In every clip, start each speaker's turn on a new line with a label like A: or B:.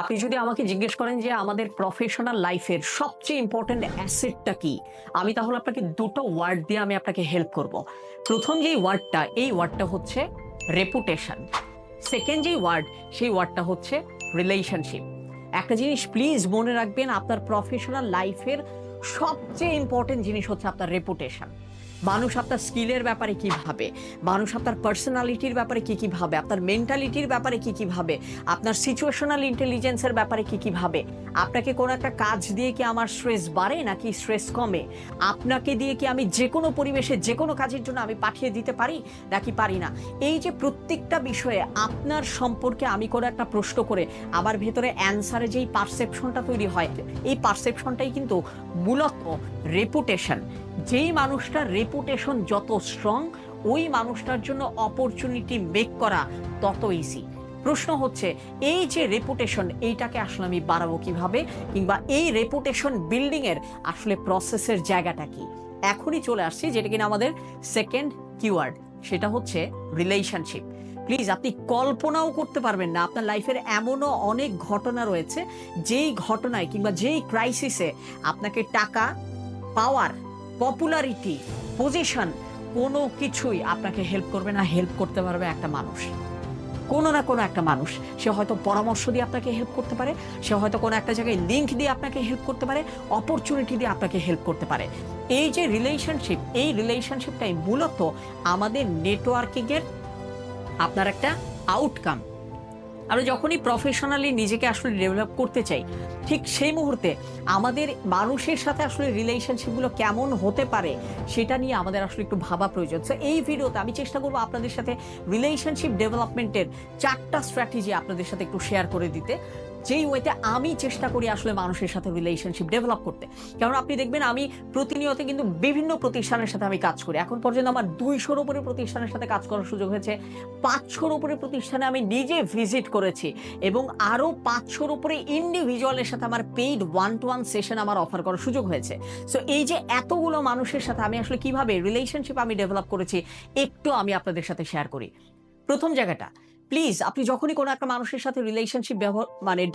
A: আপনি যদি আমাকে জিজ্ঞেস করেন যে আমাদের প্রফেশনাল লাইফের সবচেয়ে ইম্পর্টেন্ট অ্যাসেটটা কি, আমি তাহলে আপনাকে দুটো ওয়ার্ড দিয়ে আমি আপনাকে হেল্প করব। প্রথম যেই ওয়ার্ডটা, এই ওয়ার্ডটা হচ্ছে রেপুটেশন। সেকেন্ড যেই ওয়ার্ড, সেই ওয়ার্ডটা হচ্ছে রিলেশনশিপ। একটা জিনিস প্লিজ মনে রাখবেন, আপনার প্রফেশনাল লাইফের সবচেয়ে ইম্পর্টেন্ট জিনিস হচ্ছে আপনার রেপুটেশন। মানুষ আপনার স্কিলের ব্যাপারে কি ভাবে, মানুষ আপনার পার্সোনালিটির ব্যাপারে কি কি ভাবে, আপনার মেন্টালিটির ব্যাপারে কি কি ভাবে, আপনার সিচুয়েশনাল ইন্টেলিজেন্সের ব্যাপারে কি কি ভাবে, আপনাকে কোনো একটা কাজ দিয়ে কি আমার স্ট্রেস বাড়ে নাকি স্ট্রেস কমে, আপনাকে দিয়ে কি আমি যে কোনো পরিবেশে যে কোনো কাজের জন্য আমি পাঠিয়ে দিতে পারি নাকি পারি না। এই যে প্রত্যেকটা বিষয়ে আপনার সম্পর্কে আমি কোনো একটা প্রশ্ন করে আমার ভেতরে অ্যান্সারে যেই পারসেপশনটা তৈরি হয়, এই পারসেপশনটাই কিন্তু মূলত রেপুটেশন। যেই মানুষটার রেপুটেশন যত স্ট্রং, ওই মানুষটার জন্য অপরচুনিটি মেক করা তত ইজি। প্রশ্ন হচ্ছে, এই যে রেপুটেশন, এইটাকে আসলে আমি বাড়াবো কিভাবে, কিংবা এই রেপুটেশন বিল্ডিং এর আসলে প্রসেসের জায়গাটা কি। এখনই চলে আসছি যেটা কিনা আমাদের সেকেন্ড কিওয়ার্ড, সেটা হচ্ছে রিলেশনশিপ। প্লিজ, আপনি কল্পনাও করতে পারবেন না, আপনার লাইফের এমনও অনেক ঘটনা রয়েছে যেই ঘটনায় কিংবা যেই ক্রাইসিসে আপনাকে টাকা, পাওয়ার, পপুলারিটি, পজিশন কোনো কিছুই আপনাকে হেল্প করবে না। হেল্প করতে পারবে একটা মানুষ, কোনো না কোনো একটা মানুষ। সে হয়তো পরামর্শ দিয়ে আপনাকে হেল্প করতে পারে, সে হয়তো কোনো একটা জায়গায় লিঙ্ক দিয়ে আপনাকে হেল্প করতে পারে, অপরচুনিটি দিয়ে আপনাকে হেল্প করতে পারে। এই যে রিলেশনশিপ, এই রিলেশনশিপটাই মূলত আমাদের নেটওয়ার্কিং এর আপনার একটা আউটকাম। আমরা যখনই প্রফেশনালি নিজেকে আসলে ডেভেলপ করতে চাই, ঠিক সেই মুহূর্তে আমাদের মানুষের সাথে আসলে রিলেশনশিপগুলো কেমন হতে পারে সেটা নিয়ে আমাদের আসলে একটু ভাবা প্রয়োজন। সো এই ভিডিওতে আমি চেষ্টা করবো আপনাদের সাথে রিলেশনশিপ ডেভেলপমেন্টের 4টা স্ট্র্যাটেজি আপনাদের সাথে একটু শেয়ার করে দিতে, যেই ওয়েতে আমি চেষ্টা করি আসলে মানুষের সাথে রিলেশনশিপ ডেভেলপ করতে। কারণ আপনি দেখবেন, আমি প্রতিনিয়ত কিন্তু বিভিন্ন প্রতিষ্ঠানের সাথে আমি কাজ করি। এখন পর্যন্ত আমার 200-র উপরে প্রতিষ্ঠানের সাথে কাজ করার সুযোগ হয়েছে, 500-র উপরে প্রতিষ্ঠানে আমি নিজে ভিজিট করেছি, এবং আরো 500-র উপরে ইন্ডিভিজুয়ালের সাথে আমার পেইড 1-to-1 সেশন আমার অফার করার সুযোগ হয়েছে। সো এই যে এতগুলো মানুষের সাথে আমি আসলে কিভাবে রিলেশনশিপ আমি ডেভেলপ করেছি, একটু আমি আপনাদের সাথে শেয়ার করি। প্রথম জায়গাটা, প্লিজ আপনি যখনই কোনো একটা মানুষের সাথে রিলেশনশিপ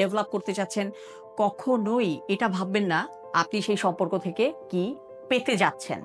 A: ডেভেলপ করতে চাচ্ছেন, কখনোই এটা ভাববেন না আপনি সেই সম্পর্ক থেকে কি পেতে যাচ্ছেন।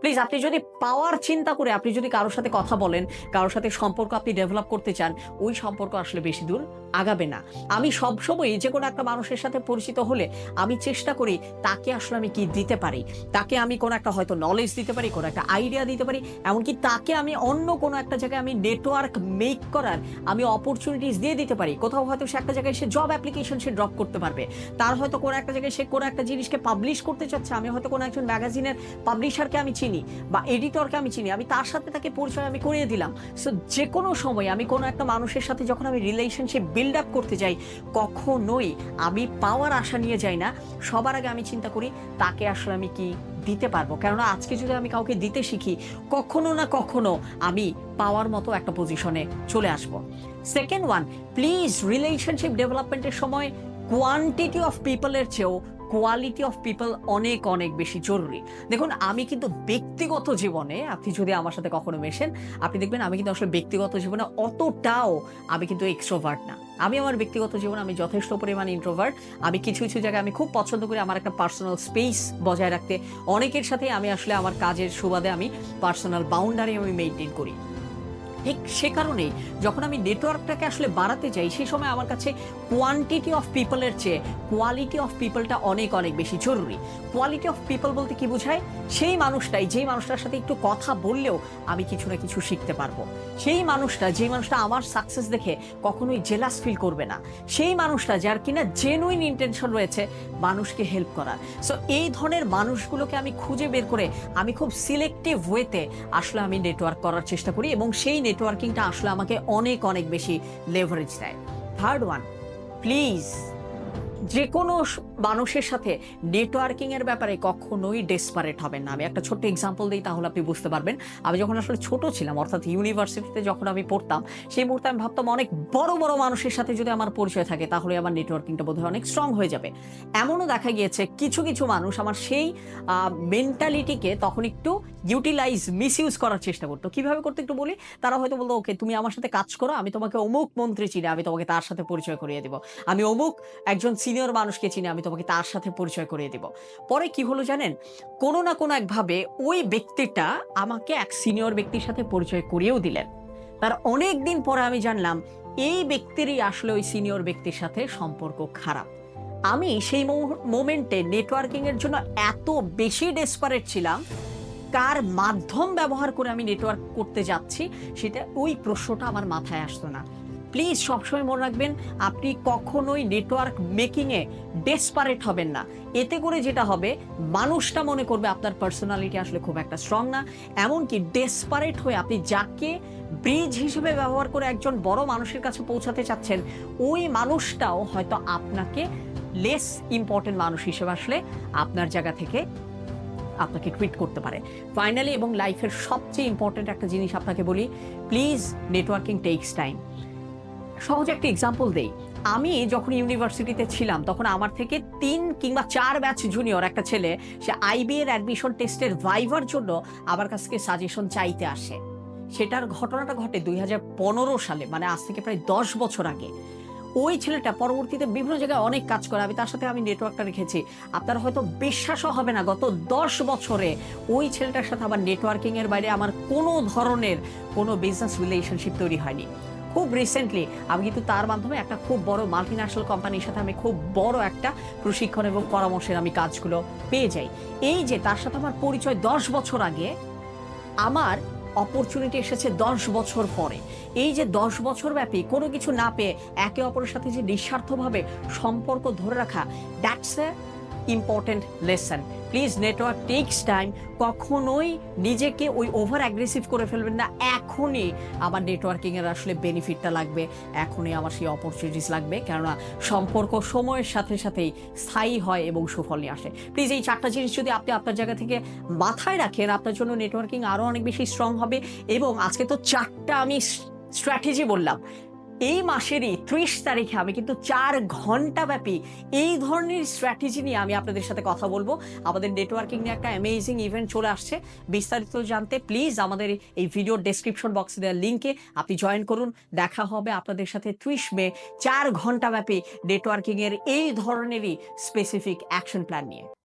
A: প্লিজ, আপনি যদি পাওয়ার চিন্তা করে আপনি যদি কারোর সাথে কথা বলেন, কারোর সাথে সম্পর্ক আপনি ডেভেলপ করতে চান, ওই সম্পর্ক আসলে বেশি দূর আগাবে না। আমি সবসময় যে কোনো একটা মানুষের সাথে পরিচিত হলে আমি চেষ্টা করি তাকে আসলে আমি কি দিতে পারি, তাকে আমি কোনো একটা হয়তো নলেজ দিতে পারি, কোনো একটা আইডিয়া দিতে পারি, এমনকি তাকে আমি অন্য কোনো একটা জায়গায় আমি নেটওয়ার্ক মেক করার আমি অপরচুনিটিস দিয়ে দিতে পারি। কোথাও হয়তো সে একটা জায়গায় সে জব অ্যাপ্লিকেশন সে ড্রপ করতে পারবে, তার হয়তো কোনো একটা জায়গায় সে কোনো একটা জিনিসকে পাবলিশ করতে চাচ্ছে, আমি হয়তো কোনো একজন ম্যাগাজিনের পাবলিশারকে আমি চিনি বা এডিটরকে আমি চিনি, আমি তার সাথে তাকে পরিচয় আমি করিয়ে দিলাম। সো যে কোনো সময় আমি কোনো একটা মানুষের সাথে যখন আমি রিলেশনশিপ বিল্ড আপ করতে যাই, কখনোই আমি পাওয়ার আশা নিয়ে যাই না। সবার আগে আমি চিন্তা করি তাকে আসলে আমি কি দিতে পারবো। কেননা আজকে যদি আমি কাউকে দিতে শিখি, কখনো না কখনো আমি পাওয়ার মতো একটা পজিশনে চলে আসব। সেকেন্ড ওয়ান, প্লিজ রিলেশনশিপ ডেভেলপমেন্টের সময় কোয়ান্টিটি অফ পিপলের চেয়েও কোয়ালিটি অফ পিপল অনেক অনেক বেশি জরুরি। দেখুন, আমি কিন্তু ব্যক্তিগত জীবনে, আপনি যদি আমার সাথে কখনো মেশেন, আপনি দেখবেন আমি কিন্তু আসলে ব্যক্তিগত জীবনে অতটাও আমি কিন্তু এক্সট্রোভার্ট না। আমি আমার ব্যক্তিগত জীবনে আমি যথেষ্ট পরিমাণে ইন্ট্রোভার্ট। আমি কিছু কিছু জায়গায় আমি খুব পছন্দ করি আমার একটা পার্সোনাল স্পেস বজায় রাখতে। অনেকের সাথে আমি আসলে আমার কাজের সুবাদে আমি পার্সোনাল বাউন্ডারি আমি মেনটেন করি। ঠিক সে কারণেই যখন আমি নেটওয়ার্কটাকে আসলে বাড়াতে চাই, সেই সময় আমার কাছে কোয়ান্টিটি অফ পিপলের চেয়ে কোয়ালিটি অফ পিপলটা অনেক অনেক বেশি জরুরি। কোয়ালিটি অফ পিপল বলতে কি বোঝায়? সেই মানুষটাই, যেই মানুষটার সাথে একটু কথা বললেও আমি কিছু না কিছু শিখতে পারবো। সেই মানুষটা, যেই মানুষটা আমার সাকসেস দেখে কখনোই জেলাস ফিল করবে না। সেই মানুষটা যার কিনা জেনুইন ইন্টেনশন রয়েছে মানুষকে হেল্প করার। সো এই ধরনের মানুষগুলোকে আমি খুঁজে বের করে আমি খুব সিলেক্টিভ ওয়েতে আসলে আমি নেটওয়ার্ক করার চেষ্টা করি, এবং সেই নেটওয়ার্কিংটা আসলে আমাকে অনেক অনেক বেশি লেভারেজ দেয়। থার্ড ওয়ান, প্লিজ যে কোনো মানুষের সাথে নেটওয়ার্কিং এর ব্যাপারে কখনোই ডেসপারেট হবেন না। আমি একটা ছোট্ট এক্সাম্পল দিই, তাহলে আপনি বুঝতে পারবেন। আমি যখন আসলে ছোট ছিলাম, অর্থাৎ ইউনিভার্সিটিতে যখন আমি পড়তাম, সেই মুহূর্তে আমি ভাবতাম অনেক বড় বড় মানুষের সাথে যদি আমার পরিচয় থাকে তাহলে আমার নেটওয়ার্কিংটা বোধহয় অনেক স্ট্রং হয়ে যাবে। এমনও দেখা গিয়েছে কিছু কিছু মানুষ আমার সেই মেন্টালিটিকে তখন একটু মিসইউজ করার চেষ্টা করতো। কিভাবে করতো একটু বলি। তারা হয়তো বলতো, ওকে তুমি আমার সাথে কাজ করো, আমি তোমাকে অমুক মন্ত্রী চিনি, আমি তোমাকে তার সাথে পরিচয় করিয়ে দিব। আমি অমুক একজন সিনিয়র মানুষকে চিনি, আমি তোমাকে তার সাথে পরিচয় করিয়ে দিব। পরে কি হলো জানেন? কোনো না কোনো একভাবে ওই ব্যক্তিটা আমাকে এক সিনিয়র ব্যক্তির সাথে পরিচয় করিয়েও দিলেন। তার অনেক দিন পরে আমি জানলাম এই ব্যক্তিরই আসলে ওই সিনিয়র ব্যক্তির সাথে সম্পর্ক খারাপ। আমি সেই মোমেন্টে নেটওয়ার্কিং এর জন্য এত বেশি ডেসপারেট ছিলাম, কার মাধ্যম ব্যবহার করে আমি নেটওয়ার্ক করতে যাচ্ছি সেটা ওই প্রশ্নটা আমার মাথায় আসতো না। প্লিজ সবসময় মনে রাখবেন, আপনি কখনোই নেটওয়ার্ক মেকিং এ ডেসপারেট হবেন না। এতে করে যেটা হবে, মানুষটা মনে করবে আপনার পার্সোনালিটি আসলে খুব একটা স্ট্রং না। এমনকি ডেসপারেট হয়ে আপনি যাকে ব্রিজ হিসেবে ব্যবহার করে একজন বড় মানুষের কাছে পৌঁছাতে চাচ্ছেন, ওই মানুষটাও হয়তো আপনাকে লেস ইম্পর্টেন্ট মানুষ হিসেবে আসলে আপনার জায়গা থেকে আপনাকে টুইট করতে পারে। ফাইনালি এবং লাইফের সবচেয়ে ইম্পর্টেন্ট একটা জিনিস আপনাকে বলি, প্লিজ নেটওয়ার্কিং টেকস টাইম। সহজ একটা এক্সাম্পল দেই। আমি যখন ইউনিভার্সিটিতে ছিলাম তখন আমার থেকে ৩ কিংবা ৪ ব্যাচ জুনিয়র একটা ছেলে, সে আইবি এর অ্যাডমিশন টেস্টের ভাইভার জন্য আমার কাছ থেকে সাজেশন চাইতে আসে। সেটার ঘটনাটা ঘটে ২০১৫ সালে, মানে আজ থেকে প্রায় ১০ বছর আগে। ওই ছেলেটা পরবর্তীতে বিভিন্ন জায়গায় অনেক কাজ করে, তার সাথে আমি নেটওয়ার্কটা রেখেছি। আপনার হয়তো বিশ্বাসও হবে না, গত ১০ বছরে ওই ছেলেটার সাথে আমার নেটওয়ার্কিং এর বাইরে আমার কোনো ধরনের কোনো বিজনেস রিলেশনশিপ তৈরি হয়নি। খুব রিসেন্টলি আমি কিন্তু তার মাধ্যমে একটা খুব বড় মাল্টিন্যাশনাল কোম্পানির সাথে আমি খুব বড় একটা প্রশিক্ষণ এবং পরামর্শের আমি কাজগুলো পেয়ে যাই। এই যে তার সাথে আমার পরিচয় ১০ বছর আগে, আমার অপরচুনিটি এসেছে ১০ বছর পরে। এই যে ১০ বছর ব্যাপী কোনো কিছু না পেয়ে একে অপরের সাথে যে নিঃস্বার্থভাবে সম্পর্ক ধরে রাখা, that's a important lesson. Please network tax time. কখনোই নিজেকে ওই ওভার অ্যাগ্রেসিভ করে ফেলবেন না। এখনই আমার নেটওয়ার্কিং এর আসলে বেনিফিটটা লাগবে, এখনই আমার সেই অপরচুনিটিস লাগবে, কেননা সম্পর্ক সময়ের সাথে সাথেই স্থায়ী হয় এবং সুফল নিয়ে আসে। প্লিজ এই ৪টা জিনিস যদি আপনি আপনার জায়গা থেকে মাথায় রাখেন, আপনার জন্য নেটওয়ার্কিং আরো অনেক বেশি স্ট্রং হবে। এবং আজকে তো ৪টা আমি স্ট্র্যাটেজি বললাম, এই মাসেরই ৩০ তারিখে আমি কিন্তু ৪ ঘন্টা ব্যাপী এই ধরনের স্ট্র্যাটেজি নিয়ে আমি আপনাদের সাথে কথা বলবো। আমাদের নেটওয়ার্কিং নিয়ে একটা অ্যামেজিং ইভেন্ট চলে আসছে। বিস্তারিত জানতে প্লিজ আমাদের এই ভিডিওর ডেসক্রিপশন বক্সে দেওয়া লিঙ্কে আপনি জয়েন করুন। দেখা হবে আপনাদের সাথে ৩০ মে ৪ ঘন্টা ব্যাপী নেটওয়ার্কিং এর এই ধরনেরই স্পেসিফিক অ্যাকশন প্ল্যান নিয়ে।